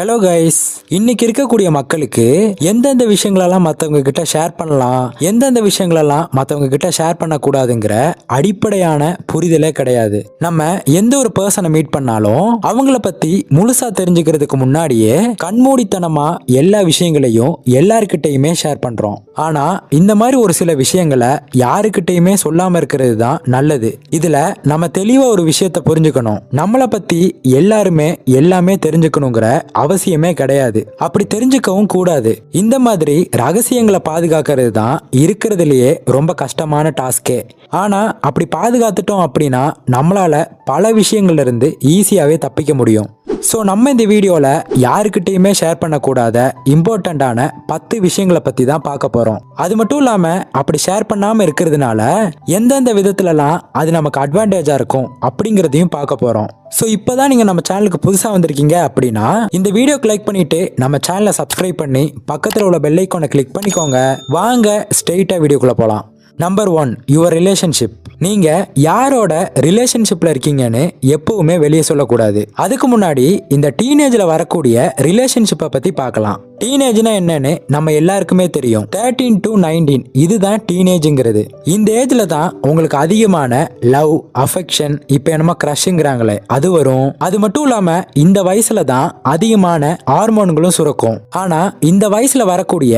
Hello guys, இன்னைக்கு இருக்கக்கூடிய மக்களுக்கு எந்தெந்த விஷயங்களெல்லாம் மற்றவங்க கிட்ட ஷேர் பண்ணலாம், எந்தெந்த விஷயங்களெல்லாம் மற்றவங்க கிட்ட ஷேர் பண்ணக்கூடாதுங்கிற அடிப்படையான புரிதலே கிடையாது. நம்ம எந்த ஒரு பர்சனை மீட் பண்ணாலும் அவங்கள பத்தி முழுசா தெரிஞ்சுக்கிறதுக்கு முன்னாடியே கண்மூடித்தனமா எல்லா விஷயங்களையும் எல்லார்கிட்டையுமே ஷேர் பண்றோம். ஆனா இந்த மாதிரி ஒரு சில விஷயங்களை யாருக்கிட்டையுமே சொல்லாம இருக்கிறது தான் நல்லது. இதுல நம்ம தெளிவா ஒரு விஷயத்தை புரிஞ்சுக்கணும். நம்மளை பத்தி எல்லாருமே எல்லாமே தெரிஞ்சுக்கணுங்கிற அவசியமே கிடையாது. அப்படி தெரிஞ்சுக்கவும் கூடாது. இந்த மாதிரி ரகசியங்களை பாதுகாக்கிறது தான் இருக்கிறதுலயே ரொம்ப கஷ்டமான டாஸ்கே. ஆனா அப்படி பாதுகாத்துட்டோம் அப்படின்னா நம்மளால பல விஷயங்கள்ல இருந்து ஈஸியாவே தப்பிக்க முடியும். ஸோ நம்ம இந்த வீடியோவில் யாருக்கிட்டையுமே ஷேர் பண்ணக்கூடாத இம்பார்ட்டண்ட்டான 10 விஷயங்களை பற்றி தான் பார்க்க போகிறோம். அது மட்டும் இல்லாமல் அப்படி ஷேர் பண்ணாமல் இருக்கிறதுனால எந்தெந்த விதத்துலலாம் அது நமக்கு அட்வான்டேஜாக இருக்கும் அப்படிங்கிறதையும் பார்க்க போகிறோம். ஸோ இப்போ தான் நீங்கள் நம்ம சேனலுக்கு புதுசாக வந்திருக்கீங்க அப்படின்னா இந்த வீடியோக்கு லைக் பண்ணிவிட்டு நம்ம சேனலை சப்ஸ்கிரைப் பண்ணி பக்கத்தில் உள்ள பெல் ஐக்கானை கிளிக் பண்ணிக்கோங்க. வாங்க ஸ்ட்ரெயிட்டாக வீடியோக்குள்ளே போகலாம். Number 1, your relationship. நீங்க யாரோட ரிலேஷன்ஷிப்ல இருக்கீங்கன்னு எப்பவுமே வெளியே சொல்லக்கூடாது. அதுக்கு முன்னாடி இந்த டீனேஜ்ல வரக்கூடிய ரிலேஷன்ஷிப்பை பத்தி பார்க்கலாம். டீனேஜ்னா என்னன்னு நம்ம எல்லாருக்குமே தெரியும். 13 to 19 இதுதான் டீனேஜ்ங்கிறது. இந்த ஏஜ்ல தான் உங்களுக்கு அதிகமான லவ், அஃபெக்ஷன், இப்போ என்னமோ கிரஷ்ங்கிறாங்களே அது வரும். அது மட்டும் இல்லாம இந்த வயசுல தான் அதிகமான ஹார்மோன்களும் சுரக்கும். ஆனா இந்த வயசுல வரக்கூடிய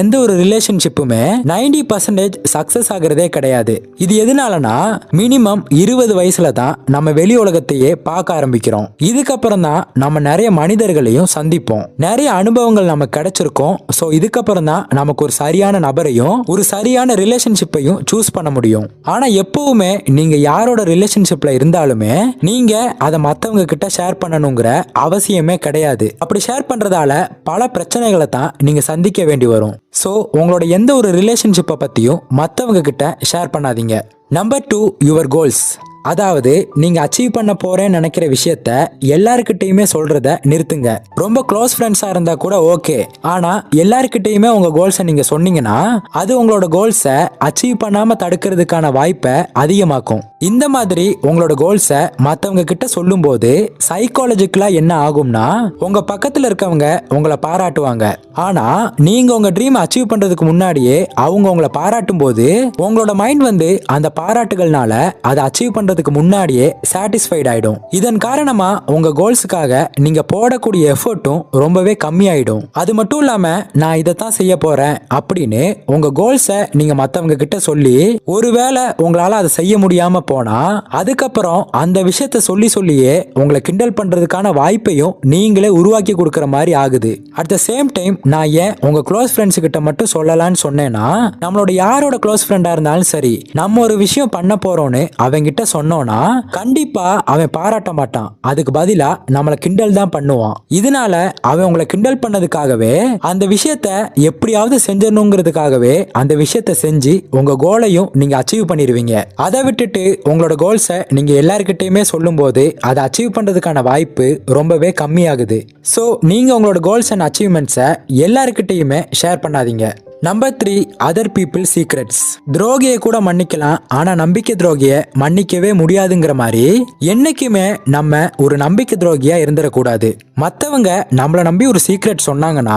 எந்த ஒரு ரிலேஷன்ஷிப்புமே 90% சக்சஸ் ஆகிறதே கிடையாது. இது எதனாலனா மினிமம் 20 வயசுல தான் நம்ம வெளி உலகத்தையே பார்க்க ஆரம்பிக்கிறோம். இதுக்கப்புறம் தான் நம்ம நிறைய மனிதர்களையும் சந்திப்போம், நிறைய அனுபவங்கள் நமக்கு கிடைச்சிருக்கும். ஸோ இதுக்கப்புறம் தான் நமக்கு ஒரு சரியான நபரையும் ஒரு சரியான ரிலேஷன்ஷிப்பையும் சூஸ் பண்ண முடியும். ஆனா எப்பவுமே நீங்க யாரோட ரிலேஷன்ஷிப்ல இருந்தாலுமே நீங்க அதை மற்றவங்க கிட்ட ஷேர் பண்ணணுங்கிற அவசியமே கிடையாது. அப்படி ஷேர் பண்றதால பல பிரச்சனைகளை தான் நீங்க சந்திக்க வேண்டி வரும். ஸோ உங்களோட எந்த ஒரு ரிலேஷன்ஷிப்பை பத்தியும் மற்றவங்க கிட்ட ஷேர் பண்ணாதீங்க. Number 2, your goals. அதாவது நீங்க அச்சீவ் பண்ண போறேன்னு நினைக்கிற விஷயத்த எல்லாருக்கிட்டையுமே சொல்றத நிறுத்துங்க. ரொம்ப க்ளோஸ் ஃப்ரெண்ட்ஸா இருந்தா கூட ஓகே. ஆனா எல்லாருக்கிட்டையுமே உங்க கோல்ஸை நீங்க சொன்னீங்கன்னா அது உங்களோட கோல்ஸை அச்சீவ் பண்ணாம தடுக்கிறதுக்கான வாய்ப்பை அதிகமாக்கும். இந்த மாதிரி உங்களோட கோல்ஸை மற்றவங்க கிட்ட சொல்லும் போது சைக்காலஜிக்கலா என்ன ஆகும்னா உங்க பக்கத்துல இருக்கவங்க உங்களை பாராட்டுவாங்க. ஆனா நீங்க உங்க ட்ரீம் அச்சீவ் பண்றதுக்கு முன்னாடியே அவங்க உங்களை பாராட்டும் போது உங்களோட மைண்ட் அந்த பாராட்டுகள்னால அதை அச்சீவ் பண்றதுக்கு முன்னாடியே சாட்டிஸ்ஃபைட் ஆயிடும். இதன் காரணமா உங்க கோல்ஸுக்காக நீங்க போடக்கூடிய எஃபர்ட்டும் ரொம்பவே கம்மியாயிடும். அது மட்டும் இல்லாம நான் இதைத்தான் செய்ய போறேன் அப்படின்னு உங்க கோல்ஸை நீங்க மத்தவங்க கிட்ட சொல்லி ஒருவேளை உங்களால அதை செய்ய முடியாம போனா அதுக்கப்புறம் அந்த விஷயத்த சொல்லியே உங்களை கிண்டல் பண்றதுக்கான வாய்ப்பையும் நீங்களே உருவாக்கி கொடுக்கற மாதிரி ஆகுது. அட் த சேம் டைம் நான் ஏன் உங்க க்ளோஸ் ஃப்ரெண்ட்ஸ் கிட்ட மட்டும் சொல்லலாம்னு சொன்னேன்னா நம்மளோட யாரோட க்ளோஸ் ஃப்ரெண்டா இருந்தாலும் சரி, நம்ம ஒரு விஷயம் பண்ண போறோம்னு அவங்கிட்ட சொன்னோம்னா கண்டிப்பா அவன் பாராட்ட மாட்டான். அதுக்கு பதிலா நம்மளை கிண்டல் தான் பண்ணுவான். இதனால அவன் உங்களை கிண்டல் பண்ணதுக்காகவே அந்த விஷயத்த எப்படியாவது செஞ்சணுங்கிறதுக்காகவே அந்த விஷயத்த செஞ்சு உங்க கோலையும் நீங்க அச்சீவ் பண்ணிடுவீங்க. அதை விட்டுட்டு உங்களோட கோல்ஸை நீங்க எல்லார்கிட்டயுமே சொல்லும் போது அதை அச்சீவ் பண்றதுக்கான வாய்ப்பு ரொம்பவே கம்மியாகுது. ஸோ நீங்க உங்களோட கோல்ஸ் அண்ட் அச்சீவ்மெண்ட்ஸை எல்லார்கிட்டயுமே ஷேர் பண்ணாதீங்க. Number 3, other people secrets. துரோகியை கூட மன்னிக்கலாம், ஆனா நம்பிக்கை துரோகியை மன்னிக்கவே முடியாதுங்கிற மாதிரி என்னைக்குமே நம்ம ஒரு நம்பிக்கை துரோகியா இருந்துடக்கூடாது. மற்றவங்க நம்மளை நம்பி ஒரு சீக்ரெட் சொன்னாங்கன்னா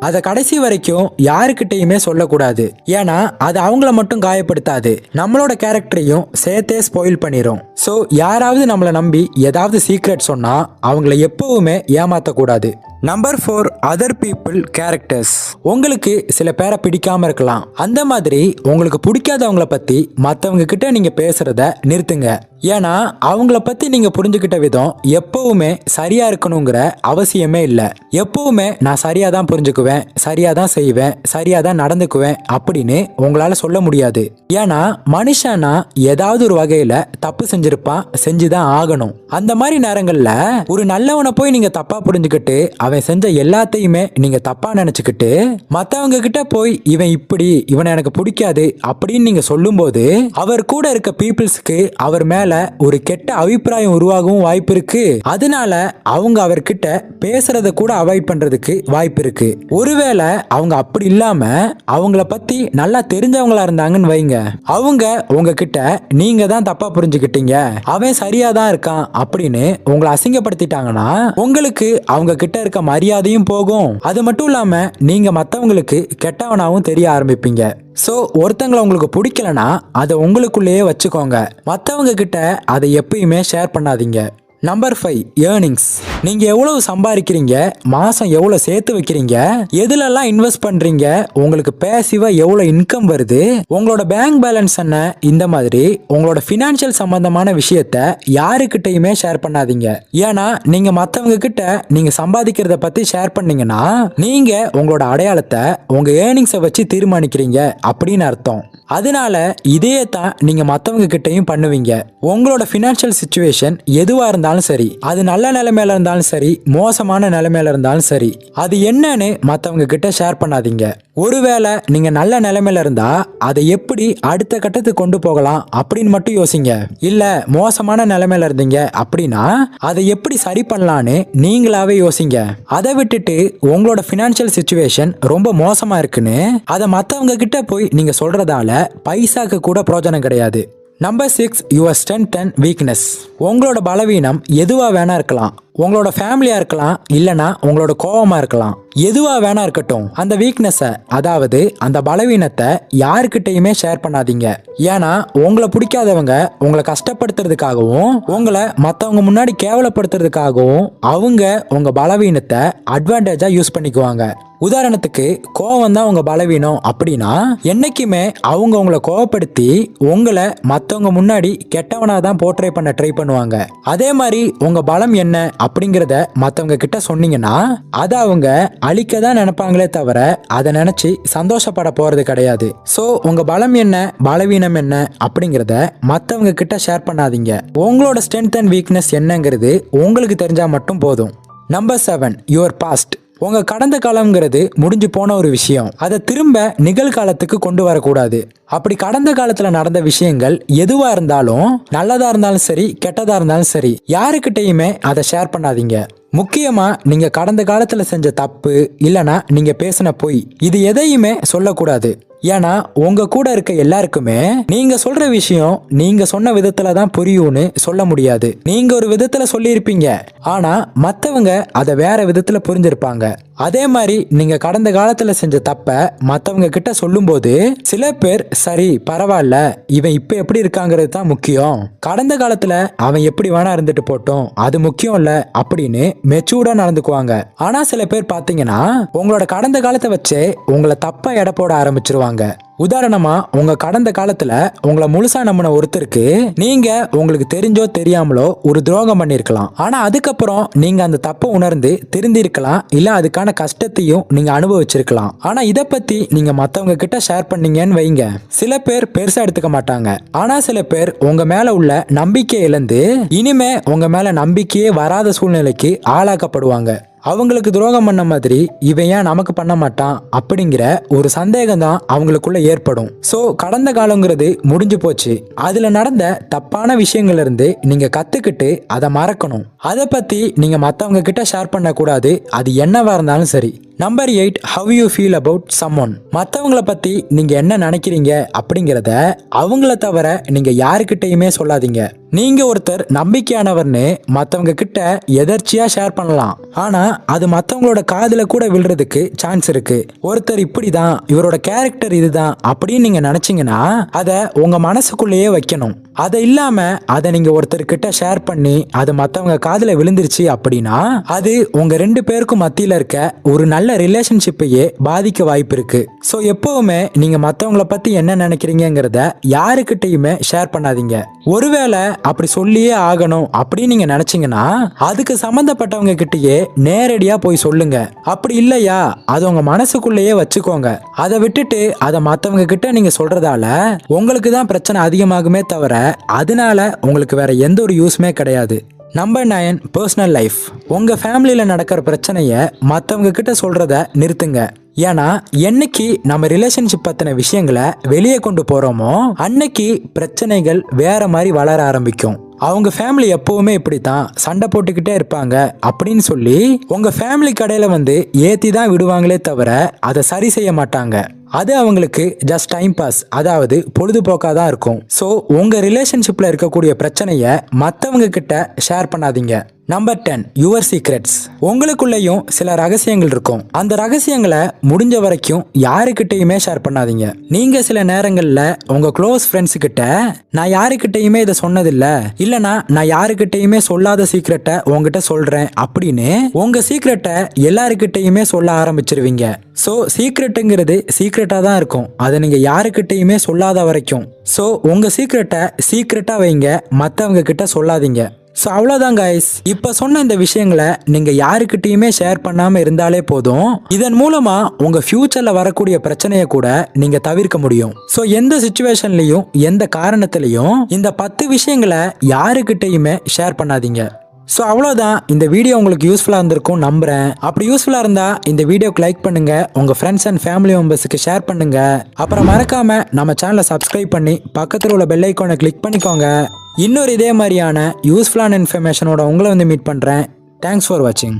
அதை கடைசி வரைக்கும் யாருக்கிட்டையுமே சொல்லக்கூடாது. ஏன்னா அது அவங்கள மட்டும் காயப்படுத்தாது, நம்மளோட கேரக்டரையும் சேர்த்தே ஸ்பாயில் பண்ணிடும். ஸோ யாராவது நம்மளை நம்பி ஏதாவது சீக்ரெட் சொன்னா அவங்கள எப்பவுமே ஏமாத்தக்கூடாது. Number 4, other people characters. உங்களுக்கு சில பேரை பிடிக்காம இருக்கலாம். அந்த மாதிரி உங்களுக்கு பிடிக்காதவங்கள பத்தி மற்றவங்க கிட்ட நீங்க பேசுறத நிறுத்துங்க. ஏன்னா அவங்கள பத்தி நீங்க புரிஞ்சுக்கிட்ட விதம் எப்பவுமே சரியா இருக்கணுங்கிற அவசியமே இல்லை. எப்பவுமே நான் சரியா தான் புரிஞ்சுக்குவேன், சரியா தான் செய்வேன், சரியா தான் நடந்துக்குவேன் அப்படின்னு உங்களால சொல்ல முடியாது. ஏன்னா மனுஷனா ஏதாவது ஒரு வகையில தப்பு செஞ்சிருப்பான், செஞ்சுதான் ஆகணும். அந்த மாதிரி நேரங்கள்ல ஒரு நல்லவனை போய் நீங்க தப்பா புரிஞ்சுக்கிட்டு அவன் செஞ்ச எல்லாத்தையுமே நீங்க தப்பா நினைச்சுக்கிட்டு மத்தவங்க கிட்ட போய் இவன் இப்படி, இவனை எனக்கு பிடிக்காது அப்படின்னு நீங்க சொல்லும் போது அவர் கூட இருக்க பீப்புள்ஸ்க்கு அவர் மேல மேல ஒரு கெட்ட அபிப்பிராயம் உருவாகவும் வாய்ப்பு இருக்கு. அதனால அவங்க அவர்கிட்ட பேசுறத கூட அவாய்ட் பண்றதுக்கு வாய்ப்பு இருக்கு. ஒருவேளை அவங்க அப்படி இல்லாம அவங்கள பத்தி நல்லா தெரிஞ்சவங்களா இருந்தாங்கன்னு வைங்க, அவங்க உங்ககிட்ட நீங்க தான் தப்பா புரிஞ்சுக்கிட்டீங்க, அவன் சரியா தான் இருக்கான் அப்படின்னு உங்களை அசிங்கப்படுத்திட்டாங்கன்னா உங்களுக்கு அவங்க கிட்ட இருக்க மரியாதையும் போகும். அது மட்டும் இல்லாம நீங்க மத்தவங்களுக்கு கெட்டவனாவும் தெரிய ஆரம்பிப்பீங்க. சோ ஒருத்தங்களை உங்களுக்கு பிடிக்கலனா அதை உங்களுக்குள்ளேயே வச்சுக்கோங்க. மத்தவங்க கிட்ட அதை எப்பயுமே ஷேர் பண்ணாதீங்க. Number 5, earnings. நீங்க எவ்வளவு சம்பாதிக்கிறீங்க, மாசம் எவ்வளவு சேர்த்து வைக்கிறீங்க, எதுலெல்லாம் இன்வெஸ்ட் பண்றீங்க, உங்களுக்கு பேசிவா எவ்வளவு இன்கம் வருது, உங்களோட பேங்க் பேலன்ஸ் என்ன, இந்த மாதிரி உங்களோட பினான்சியல் சம்பந்தமான விஷயத்த யாருக்கிட்டையுமே ஷேர் பண்ணாதீங்க. ஏன்னா நீங்க மத்தவங்க கிட்ட நீங்க சம்பாதிக்கிறத பத்தி ஷேர் பண்ணீங்கன்னா நீங்க உங்களோட அடையாளத்தை உங்க ஏர்னிங்ஸை வச்சு தீர்மானிக்கிறீங்க அப்படின்னு அர்த்தம். அதனால இதையே தான் நீங்க மத்தவங்க கிட்டையும் பண்ணுவீங்க. உங்களோட பினான்சியல் சிச்சுவேஷன் எதுவா இருந்தாலும் சரி, அது நல்ல நிலைமையில இருந்தாலும் சரி, மோசமான நிலைமையில இருந்தாலும் சரி, அது என்னன்னு மத்தவங்க கிட்ட ஷேர் பண்ணாதீங்க. ஒருவேளை நீங்க நல்ல நிலைமையில இருந்தா அதை எப்படி அடுத்த கட்டத்துக்கு கொண்டு போகலாம் அப்படின்னு மட்டும் யோசிங்க. இல்ல மோசமான நிலைமையில இருந்தீங்க அப்படின்னா அதை எப்படி சரி பண்ணலான்னு நீங்களாவே யோசிங்க. அதை விட்டுட்டு உங்களோட பினான்சியல் சிச்சுவேஷன் ரொம்ப மோசமா இருக்குன்னு அதை மத்தவங்க கிட்ட போய் நீங்க சொல்றதால பைசாக்கு கூட பிரயோஜனம் கிடையாது. Number 6, your strength and weakness. உங்களோட பலவீனம் எதுவா வேணா இருக்கலாம். உங்களோட ஃபேமிலியா இருக்கலாம், இல்லனா உங்களோட கோவமா இருக்கலாம். எதுவா வேணா இருக்கட்டும், அந்த வீக்னஸை, அதாவது அந்த பலவீனத்தை யாருக்கிட்டையுமே ஷேர் பண்ணாதீங்க. ஏன்னா உங்களை பிடிக்காதவங்க உங்களை கஷ்டப்படுத்துறதுக்காகவும் உங்களை மற்றவங்க முன்னாடி கேவலப்படுத்துறதுக்காகவும் அவங்க உங்க பலவீனத்தை அட்வான்டேஜா யூஸ் பண்ணிக்குவாங்க. உதாரணத்துக்கு கோவம் தான் உங்க பலவீனம் அப்படின்னா என்னைக்குமே அவங்க உங்களை கோவப்படுத்தி உங்களை மற்றவங்க முன்னாடி கெட்டவனா தான் போர்ட்ரே பண்ண ட்ரை பண்ணுவாங்க. அதே மாதிரி உங்க பலம் என்ன அப்படிங்கிறத மற்றவங்க கிட்ட சொன்னீங்கன்னா அதை அவங்க அழிக்க தான் நினைப்பாங்களே தவிர அதை நினைச்சு சந்தோஷப்பட போறது கிடையாது. ஸோ உங்க பலம் என்ன, பலவீனம் என்ன அப்படிங்கிறத மற்றவங்க கிட்ட ஷேர் பண்ணாதீங்க. உங்களோட ஸ்ட்ரென்த் அண்ட் வீக்னஸ் என்னங்கிறது உங்களுக்கு தெரிஞ்சா மட்டும் போதும். Number 7, your past. உங்க கடந்த காலம்ங்கிறது முடிஞ்சு போன ஒரு விஷயம். அதை திரும்ப நிகழ்காலத்துக்கு கொண்டு வரக்கூடாது. அப்படி கடந்த காலத்துல நடந்த விஷயங்கள் எதுவா இருந்தாலும், நல்லதா இருந்தாலும் சரி, கெட்டதா இருந்தாலும் சரி, யாருக்கிட்டையுமே அதை ஷேர் பண்ணாதீங்க. முக்கியமா நீங்க கடந்த காலத்துல செஞ்ச தப்பு இல்லனா நீங்க பேசின பொய், இது எதையுமே சொல்லக்கூடாது. ஏன்னா உங்க கூட இருக்க எல்லாருக்குமே நீங்க சொல்ற விஷயம் நீங்க சொன்ன விதத்துல தான் புரியும்னு சொல்ல முடியாது. நீங்க ஒரு விதத்துல சொல்லியிருப்பீங்க, ஆனா மத்தவங்க அதை வேற விதத்துல புரிஞ்சிருப்பாங்க. அதே மாதிரி நீங்க கடந்த காலத்துல செஞ்ச தப்ப மத்தவங்க கிட்ட சொல்லும் போது சில பேர் சரி பரவாயில்ல, இவன் இப்ப எப்படி இருக்காங்கிறது தான் முக்கியம், கடந்த காலத்துல அவன் எப்படி வேணா இருந்துட்டு போட்டோம், அது முக்கியம் இல்ல அப்படின்னு மெச்சூர்டா நடந்துக்குவாங்க. ஆனா சில பேர் பாத்தீங்கன்னா உங்களோட கடந்த காலத்தை வச்சே உங்களை தப்பா எடை போட ஆரம்பிச்சிருவாங்க. உதாரணமா உங்க கடந்த காலத்துல உங்களை முழுசா நம்பின ஒருத்தருக்கு நீங்க உங்களுக்கு தெரிஞ்சோ தெரியாமலோ ஒரு துரோகம் பண்ணிருக்கலாம். ஆனா அதுக்கப்புறம் நீங்க அந்த தப்பை உணர்ந்து திருந்திருக்கலாம், இல்ல அதுக்கான கஷ்டத்தையும் நீங்க அனுபவிச்சிருக்கலாம். ஆனா இத பத்தி நீங்க மத்தவங்க கிட்ட ஷேர் பண்ணீங்கன்னு வைங்க, சில பேர் பெருசா எடுத்துக்க மாட்டாங்க. ஆனா சில பேர் உங்க மேல உள்ள நம்பிக்கை இழந்து இனிமே உங்க மேல நம்பிக்கையே வராத சூழ்நிலைக்கு ஆளாக்கப்படுவாங்க. அவங்களுக்கு துரோகம் பண்ண மாதிரி இவன் ஏன் நமக்கு பண்ண மாட்டான் அப்படிங்கிற ஒரு சந்தேகம் தான் அவங்களுக்குள்ள ஏற்படும். சோ கடந்த காலங்கிறது முடிஞ்சு போச்சு. அதுல நடந்த தப்பான விஷயங்கள்ல இருந்து நீங்க கத்துக்கிட்டு அதை மறக்கணும். அதை பத்தி நீங்க மத்தவங்க கிட்ட ஷேர் பண்ண கூடாது, அது என்னவா இருந்தாலும் சரி. Number 8, how you feel about someone. மற்றவங்கள பத்தி நீங்க என்ன நினைக்கிறீங்க அப்படிங்கிறத அவங்கள தவிர நீங்க யாருக்கிட்டையுமே சொல்லாதீங்க. நீங்க ஒருத்தர் நம்பிக்கையானவர்னு மற்றவங்க கிட்ட எதர்ச்சியா ஷேர் பண்ணலாம், ஆனா அது மற்றவங்களோட காதுல கூட விழுறதுக்கு சான்ஸ் இருக்கு. ஒருத்தர் இப்படிதான், இவரோட கேரக்டர் இதுதான் அப்படின்னு நீங்க நினைச்சீங்கன்னா அதை உங்க மனசுக்குள்ளேயே வைக்கணும். அதை இல்லாம அதை நீங்க ஒருத்தர்கிட்ட ஷேர் பண்ணி அது மற்றவங்க காதுல விழுந்துருச்சு அப்படின்னா அது உங்க 2 பேருக்கும் மத்தியில இருக்க ஒரு நல்ல ரிலேஷன்ஷிப்பையே பாதிக்க வாய்ப்பு இருக்கு. ஸோ எப்பவுமே நீங்க மற்றவங்கள பத்தி என்ன நினைக்கிறீங்கிறத யாருக்கிட்டையுமே ஷேர் பண்ணாதீங்க. ஒருவேளை அப்படி சொல்லியே ஆகணும் அப்படின்னு நீங்க நினைச்சீங்கன்னா அதுக்கு சம்பந்தப்பட்டவங்க கிட்டயே நேரடியா போய் சொல்லுங்க. அப்படி இல்லையா அது உங்க மனசுக்குள்ளேயே வச்சுக்கோங்க. அதை விட்டுட்டு அதை மற்றவங்க கிட்ட நீங்க சொல்றதால உங்களுக்கு தான் பிரச்சனை அதிகமாகுமே தவிர அதனால உங்களுக்கு வேற எந்த ஒரு யூஸ்மே கிடையாது. Number 9, personal life. உங்க ஃபேமிலியில நடக்கிற பிரச்சனைய மற்றவங்க கிட்ட சொல்றத நிறுத்துங்க. ஏன்னா என்னைக்கு நம்ம ரிலேஷன்ஷிப் பத்தின விஷயங்களை வெளியே கொண்டு போறோமோ அன்னைக்கு பிரச்சனைகள் வேற மாதிரி வளர ஆரம்பிக்கும். அவங்க ஃபேமிலி எப்பவுமே இப்படித்தான் சண்டை போட்டுக்கிட்டே இருப்பாங்க அப்படின்னு சொல்லி உங்க ஃபேமிலி கடையில வந்து ஏத்தி தான் விடுவாங்களே தவிர அதை சரி செய்ய மாட்டாங்க. அது அவங்களுக்கு ஜஸ்ட் டைம் பாஸ், அதாவது பொழுதுபோக்காக தான் இருக்கும். ஸோ உங்க ரிலேஷன்ஷிப்ல இருக்கக்கூடிய பிரச்சனையை மற்றவங்க கிட்ட ஷேர் பண்ணாதீங்க. Number 10, your secrets. உங்களுக்குள்ளேயும் சில ரகசியங்கள் இருக்கும். அந்த ரகசியங்களை முடிஞ்ச வரைக்கும் யாருக்கிட்டையுமே ஷேர் பண்ணாதீங்க. நீங்க சில நேரங்கள்ல உங்க க்ளோஸ் ஃப்ரெண்ட்ஸ் கிட்ட நான் யாருக்கிட்டையுமே இதை சொன்னதில்ல, இல்லனா நான் யாருக்கிட்டையுமே சொல்லாத சீக்ரெட்டை உங்ககிட்ட சொல்றேன் அப்படின்னு உங்க சீக்ரெட்டை எல்லாருக்கிட்டையுமே சொல்ல ஆரம்பிச்சிருவீங்க. ஸோ சீக்ரெட்டுங்கிறது சீக்ரெட்டா தான் இருக்கும், அதை நீங்க யாருக்கிட்டையுமே சொல்லாத வரைக்கும். ஸோ உங்க சீக்ரெட்டை சீக்ரெட்டா வைங்க, மற்றவங்க கிட்ட சொல்லாதீங்க. ஸோ அவ்வளோதான் கைஸ். இப்போ சொன்ன இந்த விஷயங்களை நீங்கள் யாருக்கிட்டையுமே ஷேர் பண்ணாமல் இருந்தாலே போதும். இதன் மூலமாக உங்கள் ஃப்யூச்சரில் வரக்கூடிய பிரச்சனையை கூட நீங்கள் தவிர்க்க முடியும். ஸோ எந்த சுச்சுவேஷன்லையும் எந்த காரணத்திலையும் இந்த 10 விஷயங்களை யாருக்கிட்டையுமே ஷேர் பண்ணாதீங்க. ஸோ அவ்வளோதான். இந்த வீடியோ உங்களுக்கு யூஸ்ஃபுல்லாக இருந்திருக்கும் நம்புகிறேன். அப்படி யூஸ்ஃபுல்லாக இருந்தால் இந்த வீடியோக்கு லைக் பண்ணுங்கள், உங்கள் ஃப்ரெண்ட்ஸ் அண்ட் ஃபேமிலி மெம்பர்ஸுக்கு ஷேர் பண்ணுங்கள். அப்புறம் மறக்காமல் நம்ம சேனலை சப்ஸ்கிரைப் பண்ணி பக்கத்தில் உள்ள பெல் ஐக்கானை கிளிக் பண்ணிக்கோங்க. இன்னொரு இதே மாதிரியான யூஸ்ஃபுல்லான இன்ஃபர்மேஷனோட உங்களை வந்து மீட் பண்ணுறேன். தேங்க்ஸ் ஃபார் வாட்சிங்.